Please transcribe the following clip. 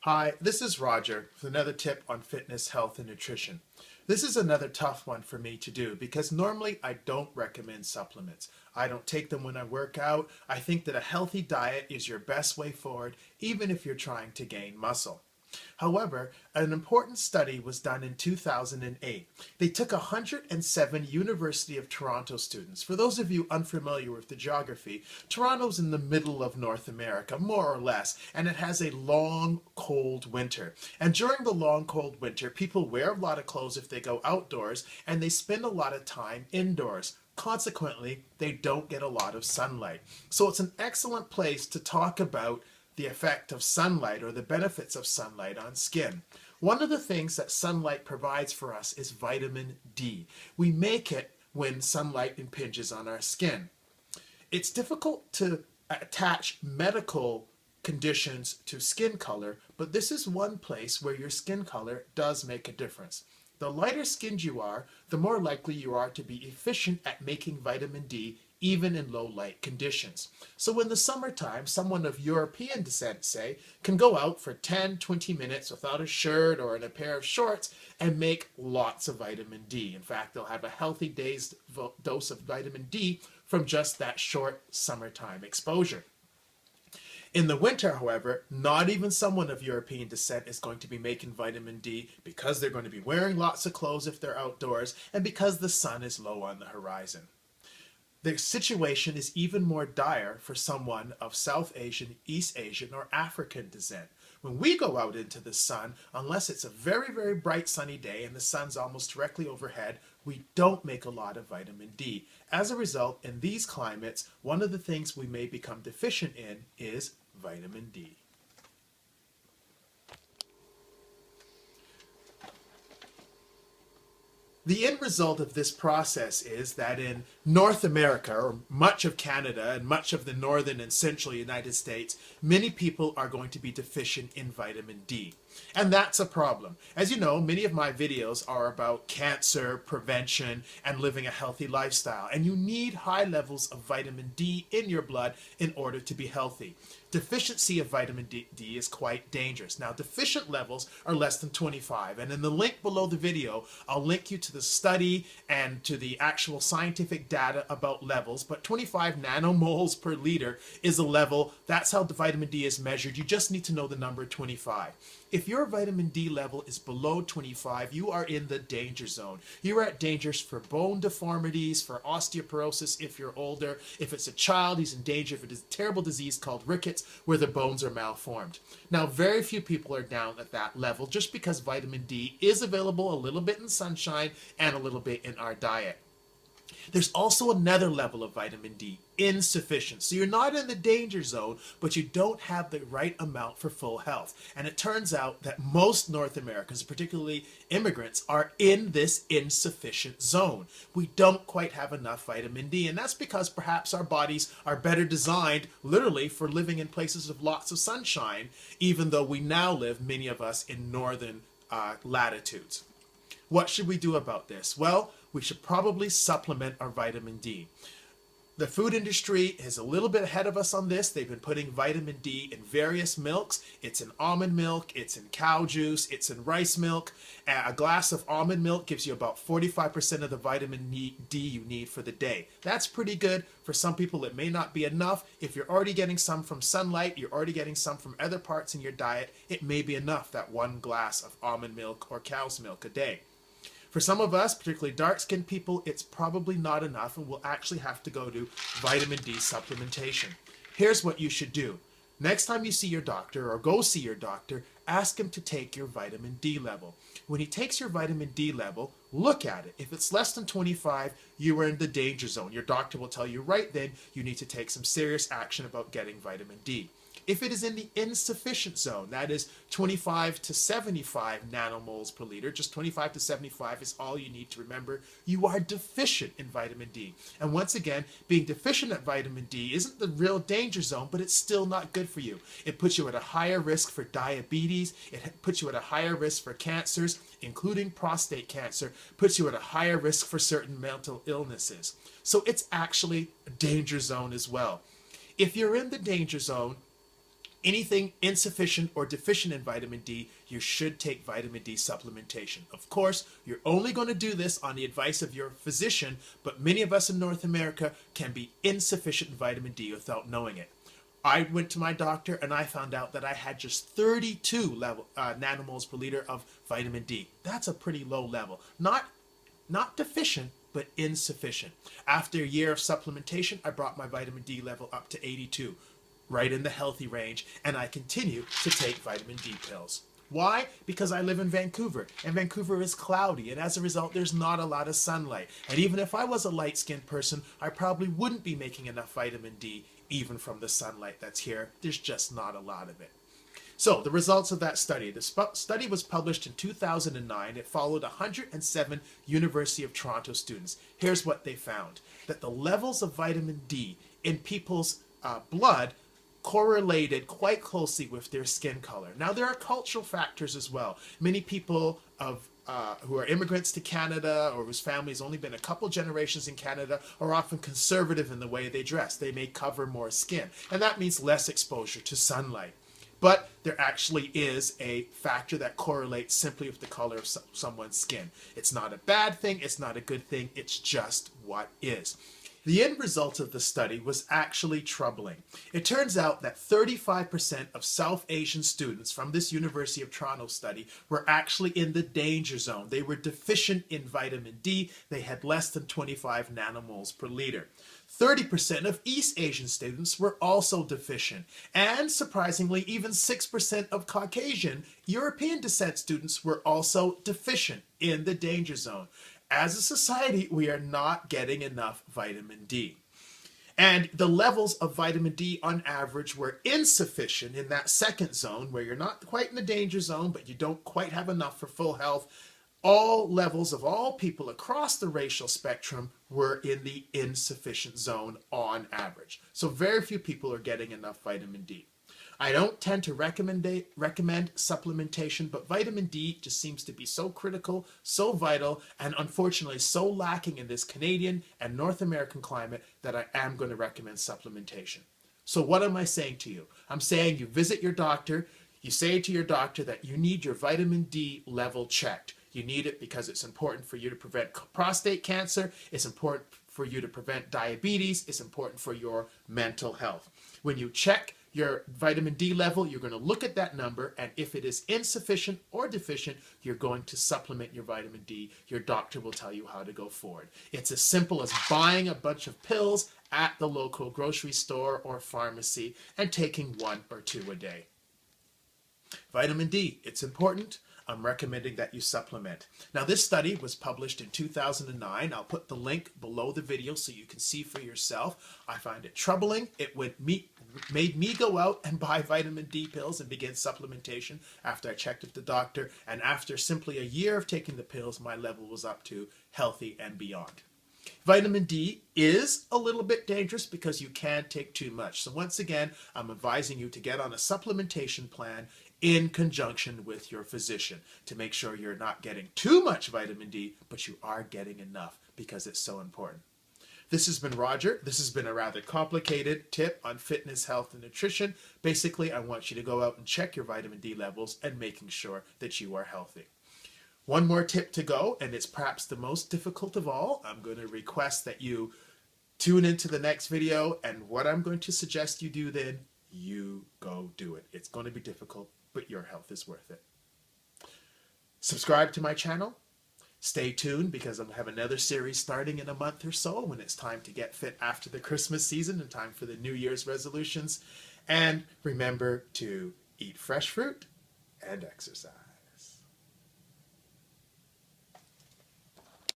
Hi, this is Roger with another tip on fitness, health, and nutrition. This is another tough one for me to do because normally I don't recommend supplements. I don't take them when I work out. I think that a healthy diet is your best way forward, even if you're trying to gain muscle. However, an important study was done in 2008. They took 107 University of Toronto students. For those of you unfamiliar with the geography, Toronto's in the middle of North America, more or less, and it has a long, cold winter. And during the long, cold winter, people wear a lot of clothes if they go outdoors, and they spend a lot of time indoors. Consequently, they don't get a lot of sunlight. So it's an excellent place to talk about the effect of sunlight or the benefits of sunlight on skin. One of the things that sunlight provides for us is vitamin D. We make it when sunlight impinges on our skin. It's difficult to attach medical conditions to skin color, but this is one place where your skin color does make a difference. The lighter skinned you are, the more likely you are to be efficient at making vitamin D even in low light conditions. So in the summertime, someone of European descent, say, can go out for 10-20 minutes without a shirt or in a pair of shorts and make lots of vitamin D. In fact, they'll have a healthy day's dose of vitamin D from just that short summertime exposure. In the winter, however, not even someone of European descent is going to be making vitamin D because they're going to be wearing lots of clothes if they're outdoors and because the sun is low on the horizon. The situation is even more dire for someone of South Asian, East Asian, or African descent. When we go out into the sun, unless it's a very, very bright sunny day and the sun's almost directly overhead, we don't make a lot of vitamin D. As a result, in these climates, one of the things we may become deficient in is vitamin D. The end result of this process is that in North America, or much of Canada and much of the northern and central United States, many people are going to be deficient in vitamin D. And that's a problem. As you know, many of my videos are about cancer, prevention, and living a healthy lifestyle. And you need high levels of vitamin D in your blood in order to be healthy. Deficiency of vitamin D is quite dangerous. Now, deficient levels are less than 25. And in the link below the video, I'll link you to the study and to the actual scientific data about levels. But 25 nanomoles per liter is a level. That's how the vitamin D is measured. You just need to know the number 25. If your vitamin D level is below 25, you are in the danger zone. You are at dangers for bone deformities, for osteoporosis if you're older. If it's a child, he's in danger of a terrible disease called rickets, where the bones are malformed. Now, very few people are down at that level just because vitamin D is available a little bit in sunshine and a little bit in our diet. There's also another level of vitamin D, insufficient. So you're not in the danger zone, but you don't have the right amount for full health. And it turns out that most North Americans, particularly immigrants, are in this insufficient zone. We don't quite have enough vitamin D, and that's because perhaps our bodies are better designed, literally, for living in places of lots of sunshine, even though we now live, many of us, in northern latitudes. What should we do about this? Well, we should probably supplement our vitamin D. The food industry is a little bit ahead of us on this. They've been putting vitamin D in various milks. It's in almond milk, it's in cow juice, it's in rice milk. A glass of almond milk gives you about 45% of the vitamin D you need for the day. That's pretty good. For some people, it may not be enough. If you're already getting some from sunlight, you're already getting some from other parts in your diet, it may be enough, that one glass of almond milk or cow's milk a day. For some of us, particularly dark-skinned people, it's probably not enough, and we'll actually have to go to vitamin D supplementation. Here's what you should do. Next time you see your doctor, or go see your doctor, ask him to take your vitamin D level. When he takes your vitamin D level, look at it. If it's less than 25, you are in the danger zone. Your doctor will tell you right then you need to take some serious action about getting vitamin D. If it is in the insufficient zone, that is 25 to 75 nanomoles per liter, just 25 to 75 is all you need to remember, you are deficient in vitamin D. And once again, being deficient at vitamin D isn't the real danger zone, but it's still not good for you. It puts you at a higher risk for diabetes, it puts you at a higher risk for cancers, including prostate cancer, puts you at a higher risk for certain mental illnesses. So it's actually a danger zone as well. If you're in the danger zone, anything insufficient or deficient in vitamin D, you should take vitamin D supplementation. Of course, you're only going to do this on the advice of your physician, but many of us in North America can be insufficient in vitamin D without knowing it. I went to my doctor and I found out that I had just 32 nanomoles per liter of vitamin D. That's a pretty low level. Not deficient, but insufficient. After a year of supplementation, I brought my vitamin D level up to 82, right in the healthy range, and I continue to take vitamin D pills. Why? Because I live in Vancouver, and Vancouver is cloudy, and as a result, there's not a lot of sunlight. And even if I was a light-skinned person, I probably wouldn't be making enough vitamin D, even from the sunlight that's here. There's just not a lot of it. So, the results of that study. The study was published in 2009. It followed 107 University of Toronto students. Here's what they found. That the levels of vitamin D in people's blood correlated quite closely with their skin color. Now, there are cultural factors as well. Many people who are immigrants to Canada or whose family's only been a couple generations in Canada are often conservative in the way they dress. They may cover more skin, and that means less exposure to sunlight. But there actually is a factor that correlates simply with the color of someone's skin. It's not a bad thing, it's not a good thing, it's just what is. The end result of the study was actually troubling. It turns out that 35% of South Asian students from this University of Toronto study were actually in the danger zone. They were deficient in vitamin D. They had less than 25 nanomoles per liter. 30% of East Asian students were also deficient. And surprisingly, even 6% of Caucasian European descent students were also deficient in the danger zone. As a society, we are not getting enough vitamin D. And the levels of vitamin D on average were insufficient in that second zone where you're not quite in the danger zone, but you don't quite have enough for full health. All levels of all people across the racial spectrum were in the insufficient zone on average. So very few people are getting enough vitamin D. I don't tend to recommend supplementation, but vitamin D just seems to be so critical, so vital, and unfortunately so lacking in this Canadian and North American climate that I am going to recommend supplementation. So what am I saying to you? I'm saying you visit your doctor, you say to your doctor that you need your vitamin D level checked. You need it because it's important for you to prevent prostate cancer, it's important for you to prevent diabetes, it's important for your mental health. When you check your vitamin D level, you're going to look at that number, and if it is insufficient or deficient, you're going to supplement your vitamin D. Your doctor will tell you how to go forward. It's as simple as buying a bunch of pills at the local grocery store or pharmacy and taking 1 or 2 a day. Vitamin D, it's important. I'm recommending that you supplement. Now, this study was published in 2009. I'll put the link below the video so you can see for yourself. I find it troubling. It made me go out and buy vitamin D pills and begin supplementation after I checked with the doctor. And after simply a year of taking the pills, my level was up to healthy and beyond. Vitamin D is a little bit dangerous because you can take too much. So once again, I'm advising you to get on a supplementation plan in conjunction with your physician to make sure you're not getting too much vitamin D, but you are getting enough because it's so important. This has been Roger. This has been a rather complicated tip on fitness, health, and nutrition. Basically, I want you to go out and check your vitamin D levels and making sure that you are healthy. One more tip to go, and it's perhaps the most difficult of all. I'm going to request that you tune into the next video, and what I'm going to suggest you do then, you go do it. It's going to be difficult, but your health is worth it. Subscribe to my channel. Stay tuned because I'll have another series starting in a month or so when it's time to get fit after the Christmas season and time for the New Year's resolutions. And remember to eat fresh fruit and exercise.